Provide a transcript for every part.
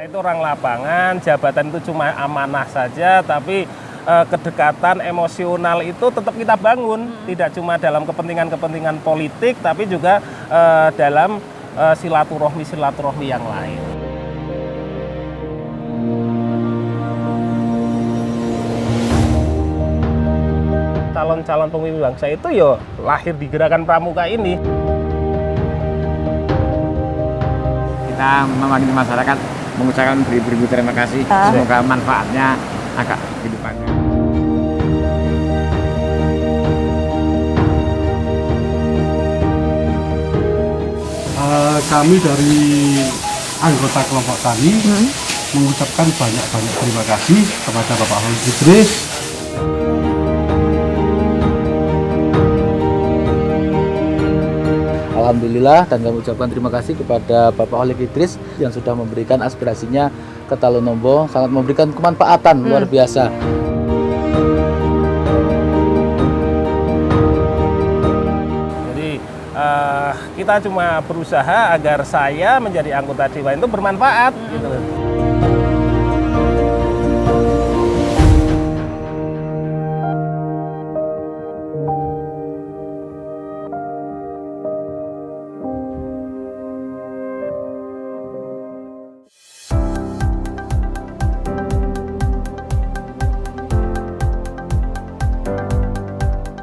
itu orang lapangan, jabatan itu cuma amanah saja, tapi kedekatan emosional itu tetap kita bangun, tidak cuma dalam kepentingan-kepentingan politik, tapi juga dalam silaturahmi yang lain. Calon-calon pemimpin bangsa itu ya lahir di Gerakan Pramuka ini. Kita mewakili masyarakat mengucapkan beribu-ribu terima kasih. Semoga manfaatnya agak kehidupannya. Kami dari anggota kelompok tani mengucapkan banyak-banyak terima kasih kepada Bapak Holik Idris. Alhamdulillah, dan kami ucapkan terima kasih kepada Bapak Holik Idris yang sudah memberikan aspirasinya ke Talonombo, sangat memberikan kemanfaatan luar biasa. Jadi kita cuma berusaha agar saya menjadi anggota Dewan itu bermanfaat gitu.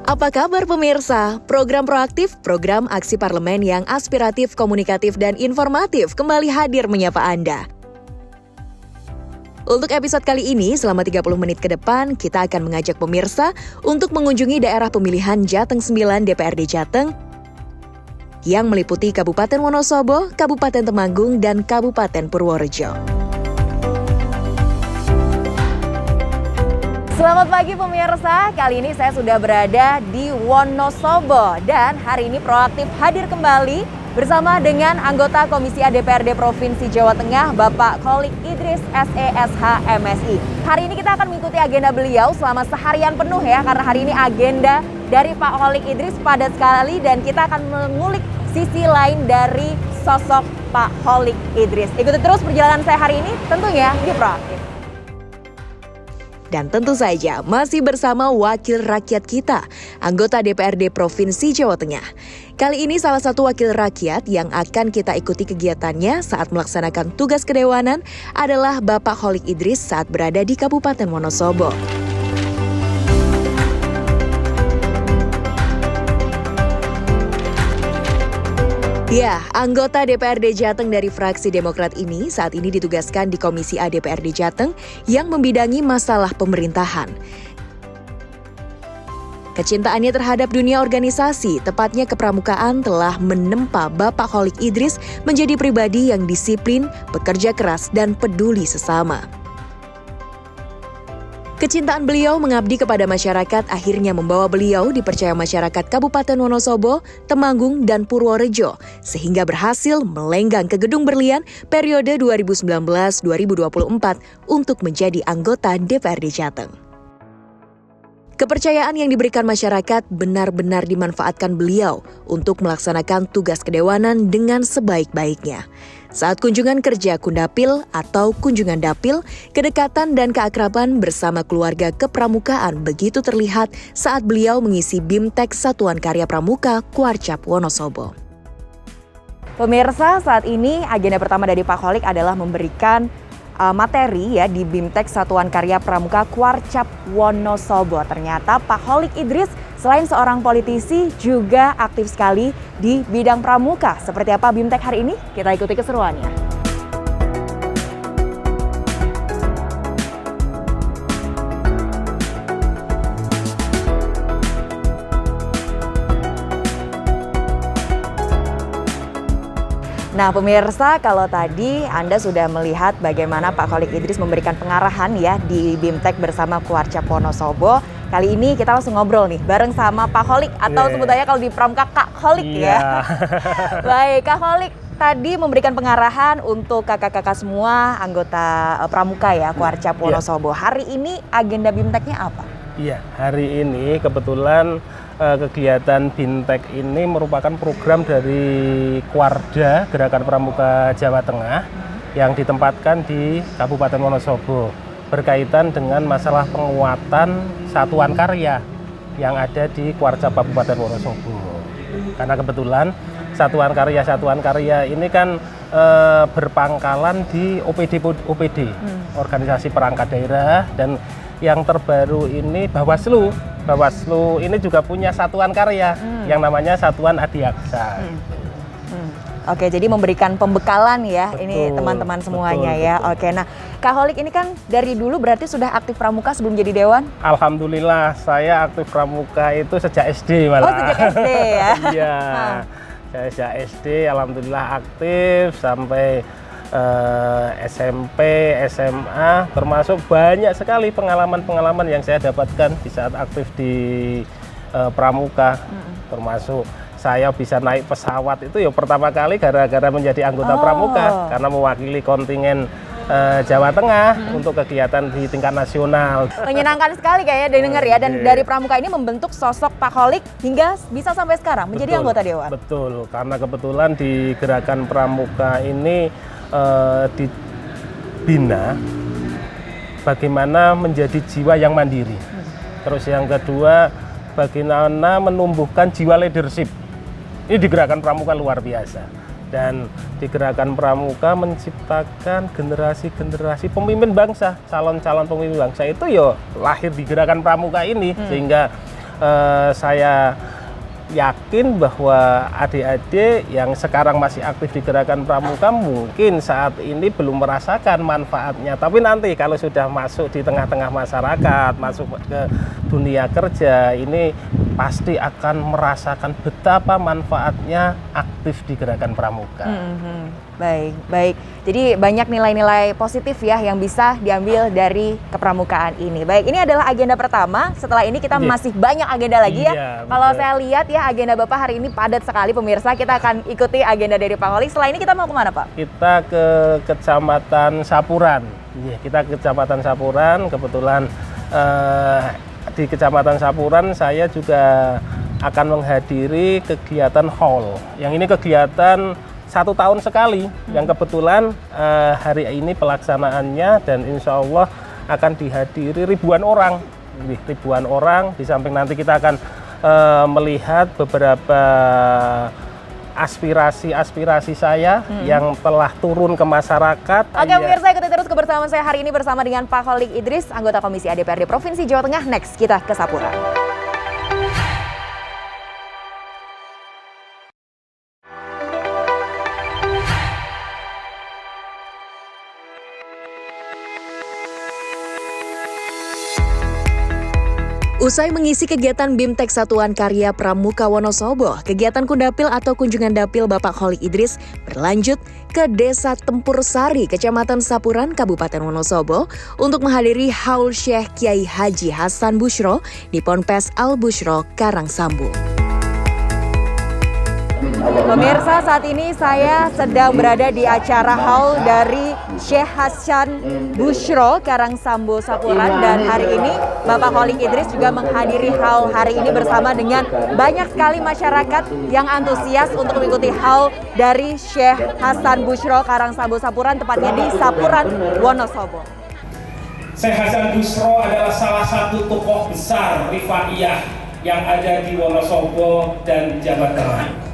Apa kabar pemirsa? Program Proaktif, program aksi parlemen yang aspiratif, komunikatif, dan informatif kembali hadir menyapa Anda. Untuk episode kali ini, selama 30 menit ke depan, kita akan mengajak pemirsa untuk mengunjungi daerah pemilihan Jateng 9 DPRD Jateng yang meliputi Kabupaten Wonosobo, Kabupaten Temanggung, dan Kabupaten Purworejo. Selamat pagi pemirsa, kali ini saya sudah berada di Wonosobo dan hari ini Proaktif hadir kembali bersama dengan anggota Komisi A DPRD Provinsi Jawa Tengah, Bapak Holik Idris SESH MSI. Hari ini kita akan mengikuti agenda beliau selama seharian penuh ya, karena hari ini agenda dari Pak Holik Idris padat sekali dan kita akan mengulik sisi lain dari sosok Pak Holik Idris. Ikuti terus perjalanan saya hari ini tentunya di Proaktif. Dan tentu saja masih bersama wakil rakyat kita, anggota DPRD Provinsi Jawa Tengah. Kali ini salah satu wakil rakyat yang akan kita ikuti kegiatannya saat melaksanakan tugas kedewanan adalah Bapak Holik Idris saat berada di Kabupaten Wonosobo. Ya, anggota DPRD Jateng dari fraksi Demokrat ini saat ini ditugaskan di Komisi A DPRD Jateng yang membidangi masalah pemerintahan. Kecintaannya terhadap dunia organisasi, tepatnya kepramukaan, telah menempa Bapak Holik Idris menjadi pribadi yang disiplin, bekerja keras, dan peduli sesama. Kecintaan beliau mengabdi kepada masyarakat akhirnya membawa beliau dipercaya masyarakat Kabupaten Wonosobo, Temanggung, dan Purworejo, sehingga berhasil melenggang ke Gedung Berlian periode 2019-2024 untuk menjadi anggota DPRD Jateng. Kepercayaan yang diberikan masyarakat benar-benar dimanfaatkan beliau untuk melaksanakan tugas kedewanan dengan sebaik-baiknya. Saat kunjungan kerja Kundapil atau kunjungan dapil, kedekatan dan keakraban bersama keluarga kepramukaan begitu terlihat saat beliau mengisi BIMTEK Satuan Karya Pramuka Kuarcap Wonosobo. Pemirsa, saat ini agenda pertama dari Pak Holik adalah memberikan materi ya di BIMTEK Satuan Karya Pramuka Kuarcap Wonosobo. Ternyata Pak Holik Idris selain seorang politisi juga aktif sekali di bidang pramuka. Seperti apa BIMTEK hari ini? Kita ikuti keseruannya. Nah pemirsa, kalau tadi Anda sudah melihat bagaimana Pak Holik Idris memberikan pengarahan ya di BIMTEK bersama Kuarcap Wonosobo. Kali ini kita langsung ngobrol nih bareng sama Pak Holik atau sebut aja kalau di Pramuka Kak Holik ya. Baik, Kak Holik tadi memberikan pengarahan untuk kakak-kakak semua anggota Pramuka ya Kuarcap Wonosobo. Hari ini agenda BIMTEK-nya apa? Iya, hari ini kebetulan kegiatan BIMTEK ini merupakan program dari Kuarda, Gerakan Pramuka Jawa Tengah, yang ditempatkan di Kabupaten Wonosobo berkaitan dengan masalah penguatan satuan karya yang ada di Kuarcap Kabupaten Wonosobo. Karena kebetulan satuan karya ini kan berpangkalan di OPD organisasi perangkat daerah, dan yang terbaru ini Bawaslu ini juga punya satuan karya yang namanya Satuan Adiaksa. Oke, jadi memberikan pembekalan ya, Betul, ini teman-teman semuanya betul, ya. betul. Oke, nah Kak Holik ini kan dari dulu berarti sudah aktif pramuka sebelum jadi dewan? Alhamdulillah saya aktif pramuka itu sejak SD malah. Oh, sejak SD ya? Iya, saya sejak SD alhamdulillah aktif sampai SMP, SMA, termasuk banyak sekali pengalaman-pengalaman yang saya dapatkan di saat aktif di pramuka, termasuk saya bisa naik pesawat itu ya pertama kali gara-gara menjadi anggota pramuka, karena mewakili kontingen Jawa Tengah untuk kegiatan di tingkat nasional. Menyenangkan sekali kayaknya didengar ya, dan dari pramuka ini membentuk sosok Pak Holik hingga bisa sampai sekarang menjadi anggota dewan. Betul, karena kebetulan di gerakan pramuka ini dibina bagaimana menjadi jiwa yang mandiri. Terus yang kedua, bagaimana menumbuhkan jiwa leadership. Ini di gerakan pramuka luar biasa. Dan di gerakan pramuka menciptakan generasi-generasi pemimpin bangsa, calon-calon pemimpin bangsa itu ya lahir di gerakan pramuka ini. Sehingga saya yakin bahwa adik-adik yang sekarang masih aktif di gerakan pramuka mungkin saat ini belum merasakan manfaatnya, tapi nanti kalau sudah masuk di tengah-tengah masyarakat, masuk ke dunia kerja, ini pasti akan merasakan betapa manfaatnya aktif di gerakan pramuka. Baik. Jadi banyak nilai-nilai positif ya yang bisa diambil dari kepramukaan ini. Baik, ini adalah agenda pertama. Setelah ini kita masih banyak agenda lagi ya. Iya, Kalau betul. saya lihat ya agenda Bapak hari ini padat sekali pemirsa. Kita akan ikuti agenda dari Pak Holik. Setelah ini kita mau kemana Pak? Kita ke Kecamatan Sapuran. Iya, kita ke Kecamatan Sapuran. Kebetulan di Kecamatan Sapuran saya juga akan menghadiri kegiatan haul. Yang ini kegiatan 1 tahun sekali, yang kebetulan hari ini pelaksanaannya, dan insya Allah akan dihadiri ribuan orang. Di samping nanti kita akan melihat beberapa aspirasi saya yang telah turun ke masyarakat. Oke pemirsa, ikuti terus kebersamaan saya hari ini bersama dengan Pak Holik Idris, anggota Komisi DPRD Provinsi Jawa Tengah. Next, kita ke Sapuran. Usai mengisi kegiatan BIMTEK Satuan Karya Pramuka Wonosobo, kegiatan Kundapil atau Kunjungan Dapil Bapak Holik Idris berlanjut ke Desa Tempur Sari, Kecamatan Sapuran, Kabupaten Wonosobo untuk menghadiri haul Syekh Kiai Haji Hasan Busyro di Ponpes Al Busyro, Karangsambu. Pemirsa, saat ini saya sedang berada di acara haul dari Syekh Hasan Busyro Karangsambu Sapuran, dan hari ini Bapak Holik Idris juga menghadiri haul hari ini bersama dengan banyak sekali masyarakat yang antusias untuk mengikuti haul dari Syekh Hasan Busyro Karangsambu Sapuran, tepatnya di Sapuran, Wonosobo. Syekh Hasan Busyro adalah salah satu tokoh besar Rifaiyah yang ada di Wonosobo dan Jawa Tengah.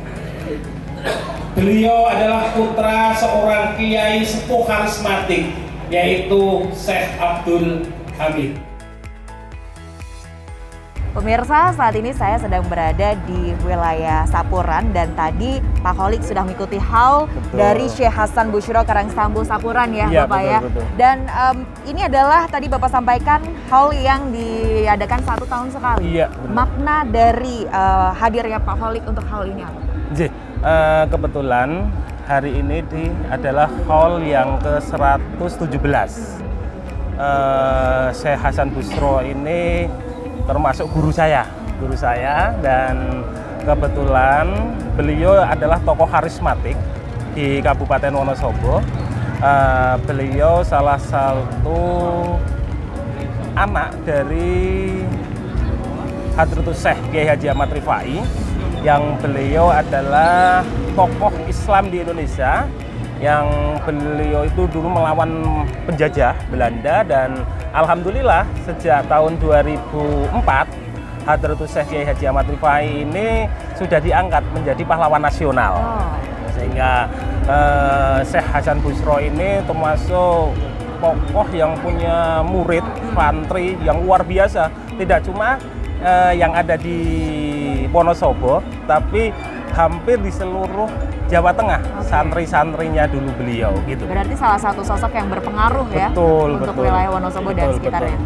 Beliau adalah putra seorang kiai sepuh karismatik, yaitu Syekh Abdul Hamid. Pemirsa, saat ini saya sedang berada di wilayah Sapuran, dan tadi Pak Holik sudah mengikuti haul dari Syekh Hasan Busyro Karangsambu Sapuran ya, Bapak betul, ya. betul. Dan ini adalah tadi Bapak sampaikan haul yang diadakan 1 tahun sekali. Iya, Makna dari hadirnya Pak Holik untuk haul ini apa? Kebetulan hari ini adalah haul yang ke-117. Syekh Hasan Busyro ini termasuk guru saya, dan kebetulan beliau adalah tokoh karismatik di Kabupaten Wonosobo. Beliau salah satu anak dari Hadratus Syekh Kiai Haji Ahmad Rifai, yang beliau adalah tokoh Islam di Indonesia yang beliau itu dulu melawan penjajah Belanda, dan alhamdulillah sejak tahun 2004 Hadratus Syekh Kiai Haji Ahmad Rifai ini sudah diangkat menjadi pahlawan nasional. Sehingga Syekh Hasan Busyro ini termasuk tokoh yang punya murid santri yang luar biasa, tidak cuma yang ada di Wonosobo, tapi hampir di seluruh Jawa Tengah, santri-santrinya dulu beliau gitu. Berarti salah satu sosok yang berpengaruh ya untuk wilayah Wonosobo dan sekitarnya.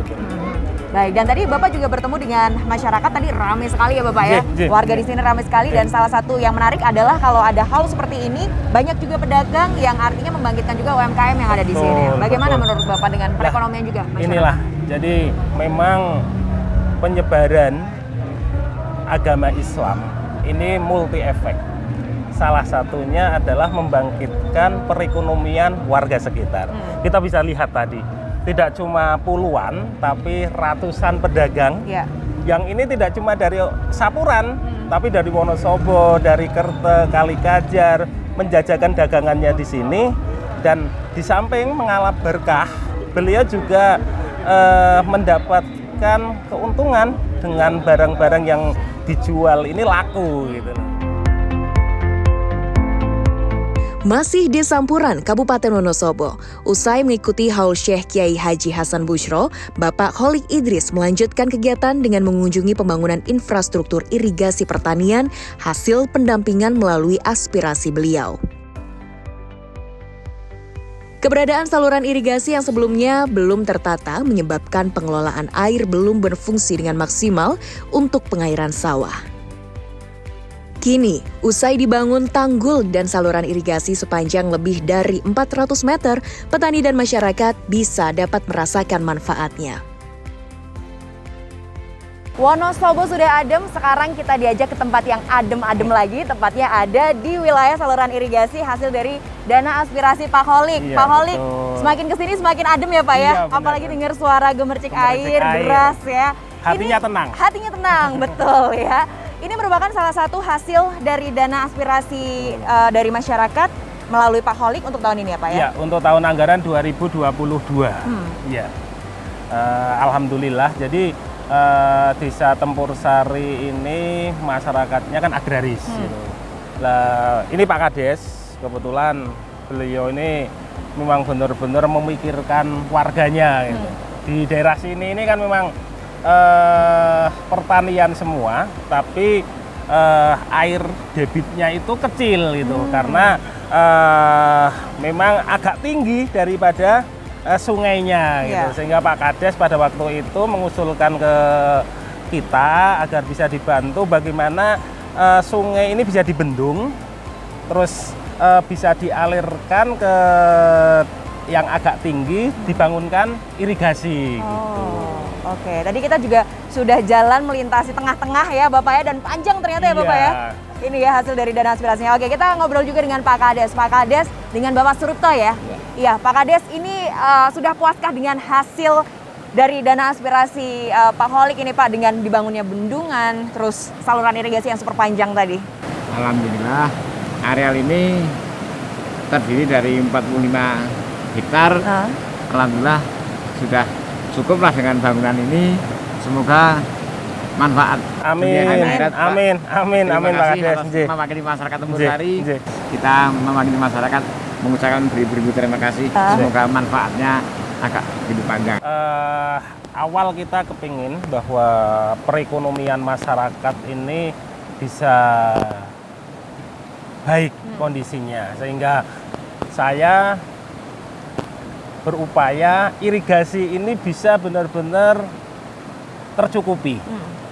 Baik, dan tadi Bapak juga bertemu dengan masyarakat, tadi ramai sekali ya Bapak ya. Warga di sini ramai sekali, dan salah satu yang menarik adalah kalau ada haul seperti ini, banyak juga pedagang yang artinya membangkitkan juga UMKM yang ada di sini. Bagaimana menurut Bapak dengan perekonomian juga masyarakat? Inilah, jadi memang penyebaran agama Islam ini multi efek. Salah satunya adalah membangkitkan perekonomian warga sekitar. Kita bisa lihat tadi, tidak cuma puluhan, tapi ratusan pedagang. Yang ini tidak cuma dari Sapuran, tapi dari Wonosobo, dari Kerte, Kalikajar, menjajakan dagangannya di sini. Dan di samping mengalami berkah, beliau juga mendapatkan keuntungan dengan barang-barang yang dijual ini laku gitu. Masih di Sampuran, Kabupaten Wonosobo, usai mengikuti haul Syekh Kiai Haji Hasan Busyro, Bapak Kholik Idris melanjutkan kegiatan dengan mengunjungi pembangunan infrastruktur irigasi pertanian hasil pendampingan melalui aspirasi beliau. Keberadaan saluran irigasi yang sebelumnya belum tertata menyebabkan pengelolaan air belum berfungsi dengan maksimal untuk pengairan sawah. Kini, usai dibangun tanggul dan saluran irigasi sepanjang lebih dari 400 meter, petani dan masyarakat bisa dapat merasakan manfaatnya. Wonosobo sudah adem, sekarang kita diajak ke tempat yang adem-adem lagi. Tepatnya ada di wilayah saluran irigasi hasil dari dana aspirasi Pak Kholik. Pak Kholik, semakin kesini semakin adem ya Pak ya? Apalagi dengar suara gemercik air, deras ya. Hatinya tenang. Hatinya tenang, betul ya. Ini merupakan salah satu hasil dari dana aspirasi dari masyarakat melalui Pak Kholik untuk tahun ini ya Pak ya? Ya, untuk tahun anggaran 2022. Ya, alhamdulillah. Jadi Desa Tempur Sari ini masyarakatnya kan agraris. Gitu. Nah, ini Pak Kades, kebetulan beliau ini memang benar-benar memikirkan warganya. Gitu. Di daerah sini ini kan memang pertanian semua, tapi air debitnya itu kecil gitu, karena memang agak tinggi daripada sungainya gitu. Sehingga Pak Kades pada waktu itu mengusulkan ke kita agar bisa dibantu bagaimana sungai ini bisa dibendung, terus bisa dialirkan ke yang agak tinggi, dibangunkan irigasi gitu. Oke, tadi kita juga sudah jalan melintasi tengah-tengah ya Bapak ya, dan panjang ternyata ya Bapak ya. Ini ya hasil dari dana aspirasinya. Oke, kita ngobrol juga dengan Pak Kades. Pak Kades dengan Bapak Surupto ya. Iya, Pak Kades ini sudah puaskah dengan hasil dari dana aspirasi Pak Kholik ini Pak, dengan dibangunnya bendungan, terus saluran irigasi yang super panjang tadi? Alhamdulillah, areal ini terdiri dari 45 hektar. Alhamdulillah sudah cukuplah dengan bangunan ini, semoga manfaat. Amin, amin, amin, amin Pak Kades. Mewakili masyarakat Tempur Sari, kita mewakili masyarakat mengucapkan beribu-ribu terima kasih. Semoga manfaatnya agak lebih panjang. Awal kita kepingin bahwa perekonomian masyarakat ini bisa baik kondisinya, sehingga saya berupaya irigasi ini bisa benar-benar tercukupi,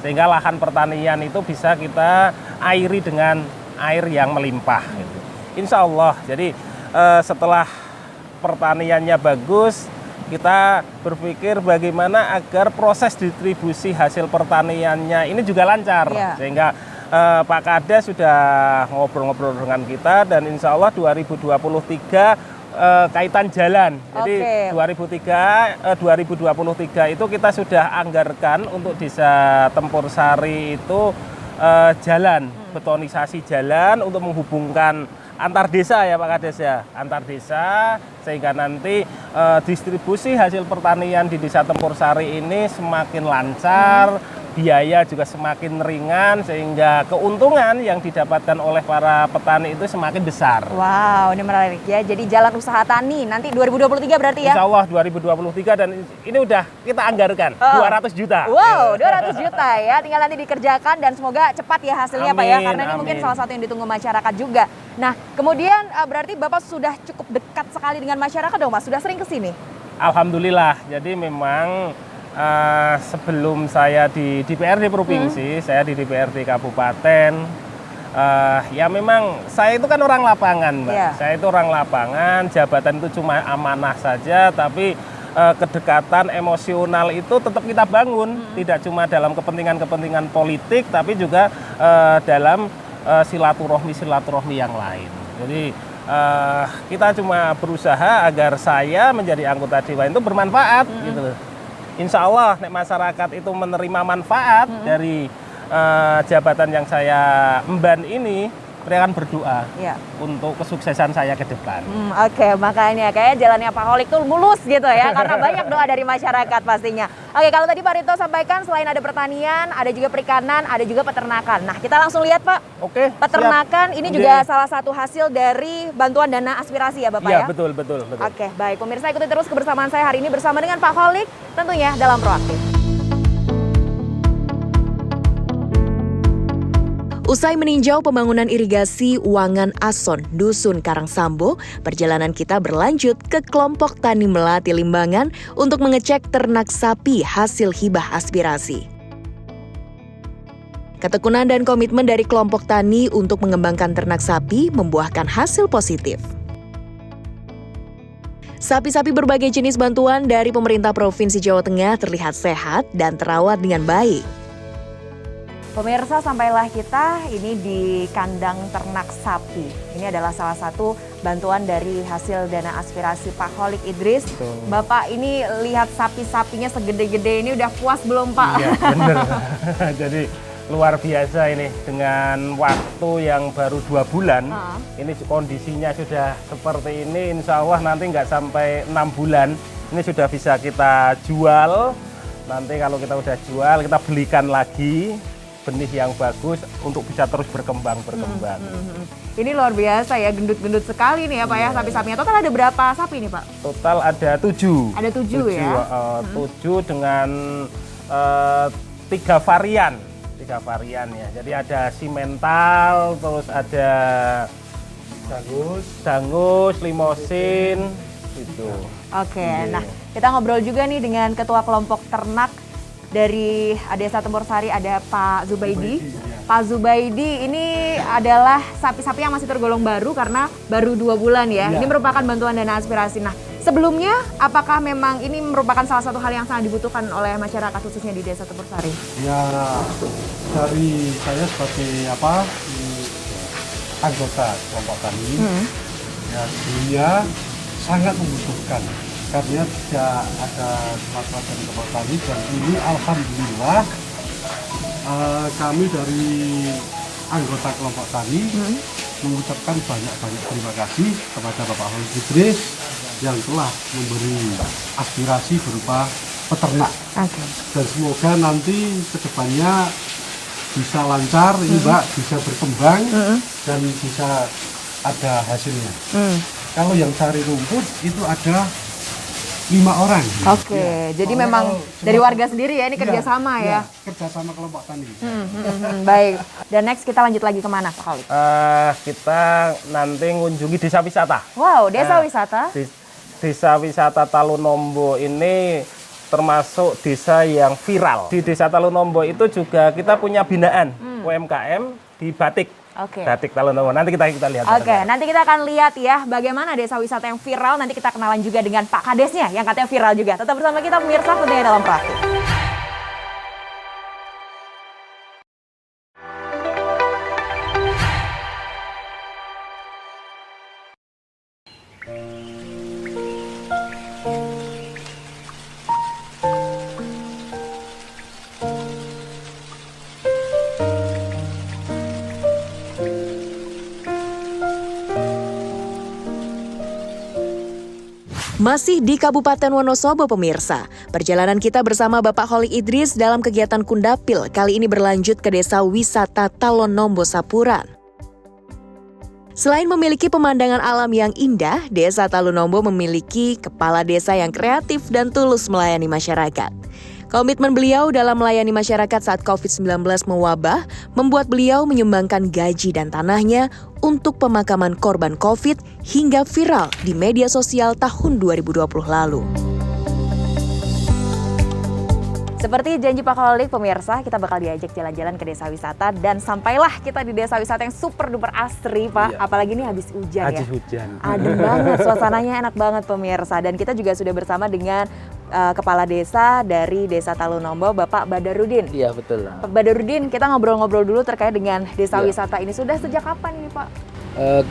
sehingga lahan pertanian itu bisa kita airi dengan air yang melimpah gitu. Insya Allah. Jadi setelah pertaniannya bagus, kita berpikir bagaimana agar proses distribusi hasil pertaniannya ini juga lancar, sehingga Pak Kades sudah ngobrol-ngobrol dengan kita, dan insya Allah 2023 kaitan jalan. Jadi 2023 itu kita sudah anggarkan untuk Desa Tempur Sari itu jalan, betonisasi jalan untuk menghubungkan antar desa ya Pak Kades ya, antar desa, sehingga nanti distribusi hasil pertanian di Desa Tempur Sari ini semakin lancar, biaya juga semakin ringan, sehingga keuntungan yang didapatkan oleh para petani itu semakin besar. Wow, ini menarik ya. Jadi jalan usaha tani nanti 2023 berarti ya? Insya Allah 2023 dan ini udah kita anggarkan 200 juta. Wow, 200 juta ya. Tinggal nanti dikerjakan dan semoga cepat ya hasilnya Pak ya. Amin, Karena ini mungkin amin. salah satu yang ditunggu masyarakat juga. Nah, kemudian berarti Bapak sudah cukup dekat sekali dengan masyarakat dong Mas? Sudah sering ke sini? Alhamdulillah. Jadi memang sebelum saya di DPRD Provinsi, saya di DPRD Kabupaten, ya memang saya itu kan orang lapangan, Mbak. Iya. Saya itu orang lapangan, jabatan itu cuma amanah saja, tapi kedekatan emosional itu tetap kita bangun, tidak cuma dalam kepentingan-kepentingan politik, tapi juga dalam silaturahmi yang lain. Jadi kita cuma berusaha agar saya menjadi anggota dewan itu bermanfaat, gitu loh. Insya Allah, nek masyarakat itu menerima manfaat dari jabatan yang saya emban ini, mereka akan berdoa untuk kesuksesan saya ke depan. Oke, makanya kayak jalannya Pak Holik tuh mulus gitu ya, karena banyak doa dari masyarakat pastinya. Oke, kalau tadi Pak Rito sampaikan selain ada pertanian, ada juga perikanan, ada juga peternakan. Nah, kita langsung lihat Pak. Oke. Peternakan ini juga salah satu hasil dari bantuan dana aspirasi ya Bapak ya? Iya, betul. Oke, baik. Pemirsa ikuti terus kebersamaan saya hari ini bersama dengan Pak Holik, tentunya dalam Proaktif. Usai meninjau pembangunan irigasi Wangan Ason, Dusun Karangsambo, perjalanan kita berlanjut ke kelompok tani Melati Limbangan untuk mengecek ternak sapi hasil hibah aspirasi. Ketekunan dan komitmen dari kelompok tani untuk mengembangkan ternak sapi membuahkan hasil positif. Sapi-sapi berbagai jenis bantuan dari pemerintah Provinsi Jawa Tengah terlihat sehat dan terawat dengan baik. Pemirsa, sampailah kita ini di kandang ternak sapi. Ini adalah salah satu bantuan dari hasil dana aspirasi Pak Holik Idris. Betul. Bapak ini lihat sapi-sapinya segede-gede ini udah puas belum Pak? Iya, bener. Jadi luar biasa ini dengan waktu yang baru 2 bulan. Ini kondisinya sudah seperti ini. Insya Allah nanti nggak sampai 6 bulan ini sudah bisa kita jual. Nanti kalau kita udah jual kita belikan lagi benih yang bagus untuk bisa terus berkembang. Ini luar biasa ya, gendut-gendut sekali nih ya Pak ya sapi-sapinya. Total ada berapa sapi nih Pak? Total ada 7. Ada 7 ya? 7 dengan 3 varian. 3 varian ya. Jadi ada simental, terus ada dangus, limosin, gitu. Oke, nah kita ngobrol juga nih dengan Ketua Kelompok Ternak dari Desa Tempur Sari, ada Pak Zubaidi. Pak Zubaidi ini adalah sapi-sapi yang masih tergolong baru karena baru 2 bulan ya. Ini merupakan bantuan dana aspirasi. Nah, sebelumnya apakah memang ini merupakan salah satu hal yang sangat dibutuhkan oleh masyarakat khususnya di Desa Tempur Sari? Ya, dari saya sebagai anggota kelompok tani, ya sebelumnya sangat membutuhkan. Karena tidak ada semacam kelompok tani dan ini alhamdulillah kami dari anggota kelompok tani mengucapkan banyak-banyak terima kasih kepada Bapak Holik Idris yang telah memberi aspirasi berupa peternak. Dan semoga nanti kedepannya bisa lancar, ini Mbak, bisa berkembang dan bisa ada hasilnya. Kalau yang cari rumput itu ada 5 orang. Oke, jadi memang dari warga sendiri ya, ini kerjasama ya? Kerjasama kelompok tani. Baik, dan next kita lanjut lagi kemana Pak Holik? Kita nanti mengunjungi desa wisata. Wow, desa wisata? Desa wisata Talunombo ini termasuk desa yang viral. Di desa Talunombo itu juga kita punya binaan UMKM di batik. Batik Talunombo. Nanti kita lihat. Oke, nanti kita akan lihat ya bagaimana desa wisata yang viral. Nanti kita kenalan juga dengan Pak Kadesnya yang katanya viral juga. Tetap bersama kita pemirsa tentunya dalam Proaktif. Masih di Kabupaten Wonosobo pemirsa, perjalanan kita bersama Bapak Holik Idris dalam kegiatan Kundapil kali ini berlanjut ke desa wisata Talonombo Sapuran. Selain memiliki pemandangan alam yang indah, desa Talonombo memiliki kepala desa yang kreatif dan tulus melayani masyarakat. Komitmen beliau dalam melayani masyarakat saat COVID-19 mewabah membuat beliau menyumbangkan gaji dan tanahnya untuk pemakaman korban COVID hingga viral di media sosial tahun 2020 lalu. Seperti janji Pak Holik, pemirsa, kita bakal diajak jalan-jalan ke desa wisata dan sampailah kita di desa wisata yang super duper asri, Pak. Iya. Apalagi ini habis hujan Habis ya. hujan. Adem banget, suasananya enak banget pemirsa. Dan kita juga sudah bersama dengan Kepala Desa dari Desa Talonombo, Bapak Badarudin. Iya betul. Pak Badarudin, kita ngobrol-ngobrol dulu terkait dengan desa Iya. wisata ini. Sudah sejak kapan ini, Pak?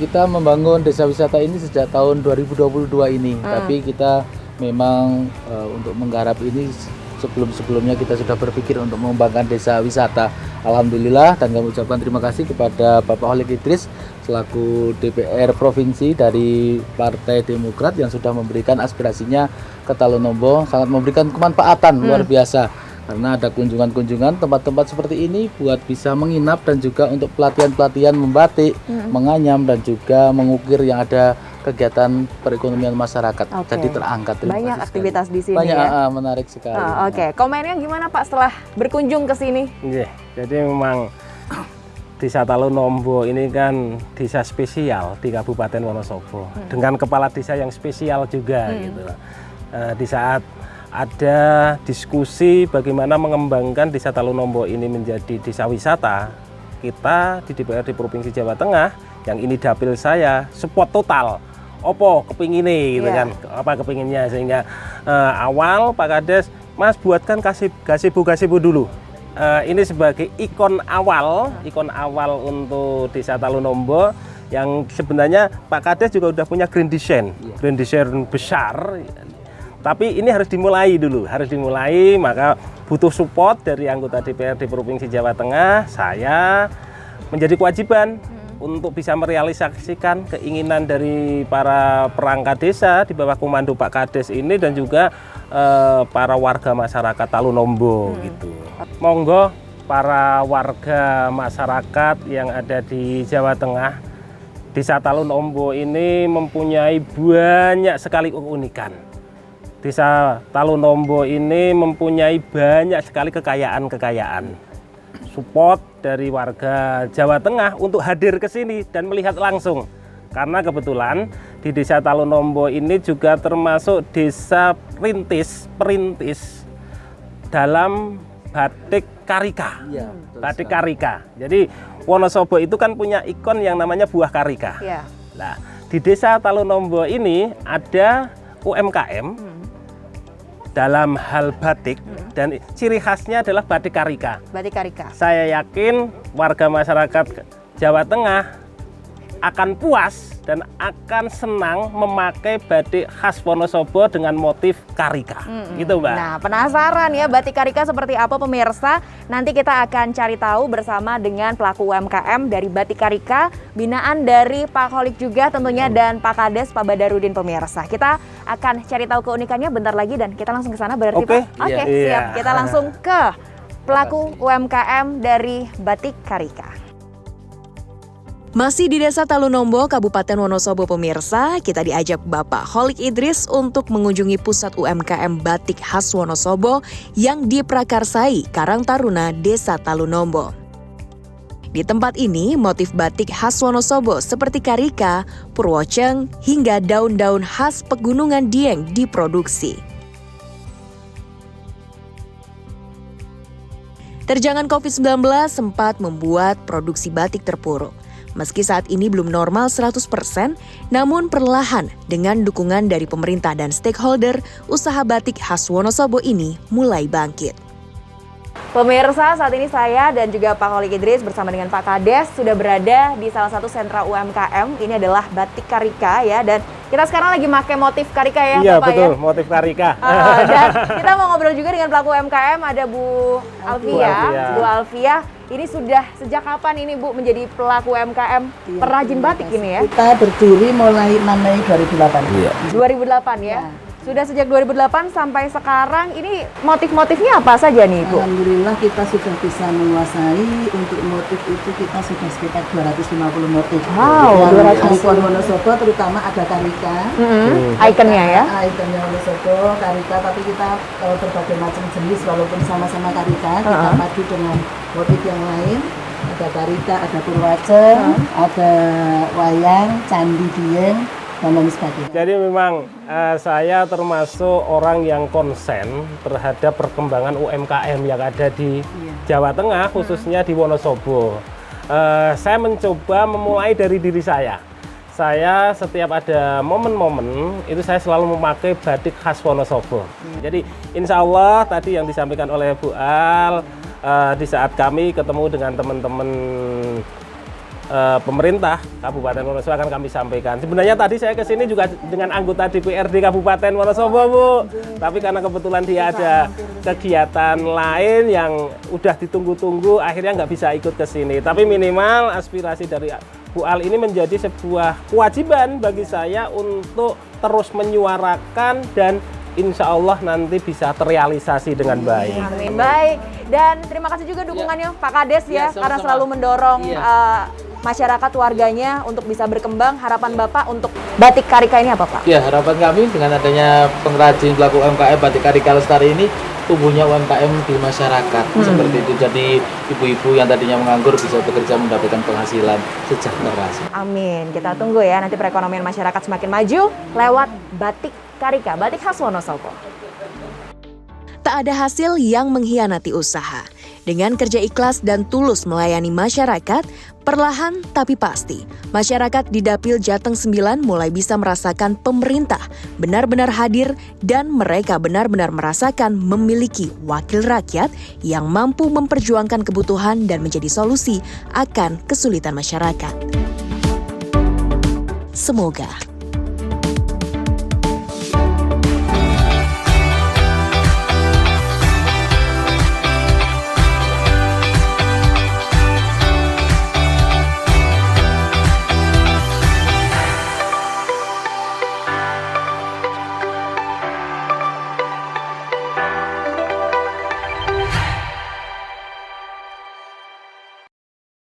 Kita membangun desa wisata ini sejak tahun 2022 ini, tapi kita memang untuk menggarap ini sebelum-sebelumnya kita sudah berpikir untuk mengembangkan desa wisata. Alhamdulillah, dan kami ucapkan terima kasih kepada Bapak Holik Idris selaku DPR Provinsi dari Partai Demokrat yang sudah memberikan aspirasinya ke Talonombo, sangat memberikan kemanfaatan luar biasa. Karena ada kunjungan-kunjungan tempat-tempat seperti ini buat bisa menginap dan juga untuk pelatihan-pelatihan membatik, menganyam dan juga mengukir yang ada kegiatan perekonomian masyarakat. Oke. Jadi terangkat. Terima Banyak kasih aktivitas sekali. di sini Banyak, ya. menarik sekali. Oke, komennya gimana Pak setelah berkunjung ke sini? Iya, jadi memang Desa Talonombo ini kan desa spesial di Kabupaten Wonosobo dengan kepala desa yang spesial juga gitu. Di saat ada diskusi bagaimana mengembangkan Desa Talonombo ini menjadi desa wisata, kita di DPRD Provinsi Jawa Tengah yang ini dapil saya support total. Opo kepingine gitu kan, apa kepinginnya sehingga awal Pak Kades, Mas buatkan gazebo dulu. Ini sebagai ikon awal untuk Desa Talonombo yang sebenarnya Pak Kades juga udah punya grand design besar. Tapi ini harus dimulai dulu, maka butuh support dari anggota DPRD Provinsi Jawa Tengah. Saya menjadi kewajiban untuk bisa merealisasikan keinginan dari para perangkat desa di bawah komando Pak Kades ini dan juga para warga masyarakat Talonombo gitu. Monggo para warga masyarakat yang ada di Jawa Tengah, Desa Talonombo ini mempunyai banyak sekali keunikan. Desa Talonombo ini mempunyai banyak sekali kekayaan. Support dari warga Jawa Tengah untuk hadir ke sini dan melihat langsung. Karena kebetulan di Desa Talonombo ini juga termasuk desa perintis dalam batik karika. Iya, Batik karika. Jadi Wonosobo itu kan punya ikon yang namanya buah karika. Iya. Nah, di Desa Talonombo ini ada UMKM dalam hal batik dan ciri khasnya adalah batik karika. Batik karika. Saya yakin warga masyarakat Jawa Tengah akan puas dan akan senang memakai batik khas Wonosobo dengan motif karika. Gitu, Mbak. Nah, penasaran ya batik karika seperti apa pemirsa? Nanti kita akan cari tahu bersama dengan pelaku UMKM dari batik karika, binaan dari Pak Holik juga tentunya dan Pak Kades, Pak Badarudin pemirsa. Kita akan cari tahu keunikannya bentar lagi dan kita langsung ke sana berarti Oke. Pak? Oke, Iya. siap. Kita langsung ke pelaku UMKM dari batik karika. Masih di Desa Talonombo, Kabupaten Wonosobo pemirsa, kita diajak Bapak Holik Idris untuk mengunjungi pusat UMKM batik khas Wonosobo yang diprakarsai Karang Taruna Desa Talonombo. Di tempat ini, motif batik khas Wonosobo seperti karika, purwoceng, hingga daun-daun khas pegunungan Dieng diproduksi. Terjangan COVID-19 sempat membuat produksi batik terpuruk. Meski saat ini belum normal 100%, namun perlahan dengan dukungan dari pemerintah dan stakeholder, usaha batik khas Wonosobo ini mulai bangkit. Pemirsa, saat ini saya dan juga Pak Holik Idris bersama dengan Pak Kades sudah berada di salah satu sentra UMKM. Ini adalah batik karika ya, dan kita sekarang lagi pakai motif karika ya, Iya, Bapak betul, ya. motif karika. Dan kita mau ngobrol juga dengan pelaku UMKM, ada Bu Alfia. Alfia. Bu Alfia, Ini sudah sejak kapan ini Bu menjadi pelaku UMKM perajin batik ini ya? Kita berdiri mulai 6 Mei 2008. 2008 ya? Sudah sejak 2008 sampai sekarang, ini motif-motifnya apa saja nih Bu? Alhamdulillah kita sudah bisa menguasai, untuk motif itu kita sudah sekitar 250 motif. Wow, 250. Ikon Wonosobo terutama ada karika. Ikonnya ya? Ikonnya Wonosobo, karika, tapi kita berbagai macam jenis walaupun sama-sama karika, kita padu dengan motif yang lain. Ada karika, ada purwace, ada wayang, candi dieng, dan lain sebagainya. Jadi memang saya termasuk orang yang konsen terhadap perkembangan UMKM yang ada di Jawa Tengah, khususnya di Wonosobo. Saya mencoba memulai dari diri saya. Saya setiap ada momen-momen itu saya selalu memakai batik khas Wonosobo. Jadi insya Allah tadi yang disampaikan oleh Bu Al, di saat kami ketemu dengan teman-teman pemerintah Kabupaten Wonosobo akan kami sampaikan. Sebenarnya tadi saya ke sini juga dengan anggota DPRD Kabupaten Wonosobo, Bu. Tapi karena kebetulan dia ada kegiatan lain yang udah ditunggu-tunggu, akhirnya nggak bisa ikut ke sini. Tapi minimal aspirasi dari Bu Al ini menjadi sebuah kewajiban bagi saya untuk terus menyuarakan dan insya Allah nanti bisa terrealisasi dengan baik. Amin. Baik. Dan terima kasih juga dukungannya Pak Kades ya, karena selalu mendorong masyarakat warganya untuk bisa berkembang. Harapan Bapak untuk batik karika ini apa Pak? Ya, harapan kami dengan adanya pengrajin pelaku UMKM batik karika lestari ini tumbuhnya UMKM di masyarakat seperti itu. Jadi ibu-ibu yang tadinya menganggur bisa bekerja mendapatkan penghasilan sejahtera. Amin. Kita tunggu ya nanti perekonomian masyarakat semakin maju lewat batik karika, batik khas Wonosobo. Tak ada hasil yang mengkhianati usaha. Dengan kerja ikhlas dan tulus melayani masyarakat, perlahan tapi pasti, masyarakat di Dapil Jateng 9 mulai bisa merasakan pemerintah benar-benar hadir dan mereka benar-benar merasakan memiliki wakil rakyat yang mampu memperjuangkan kebutuhan dan menjadi solusi akan kesulitan masyarakat. Semoga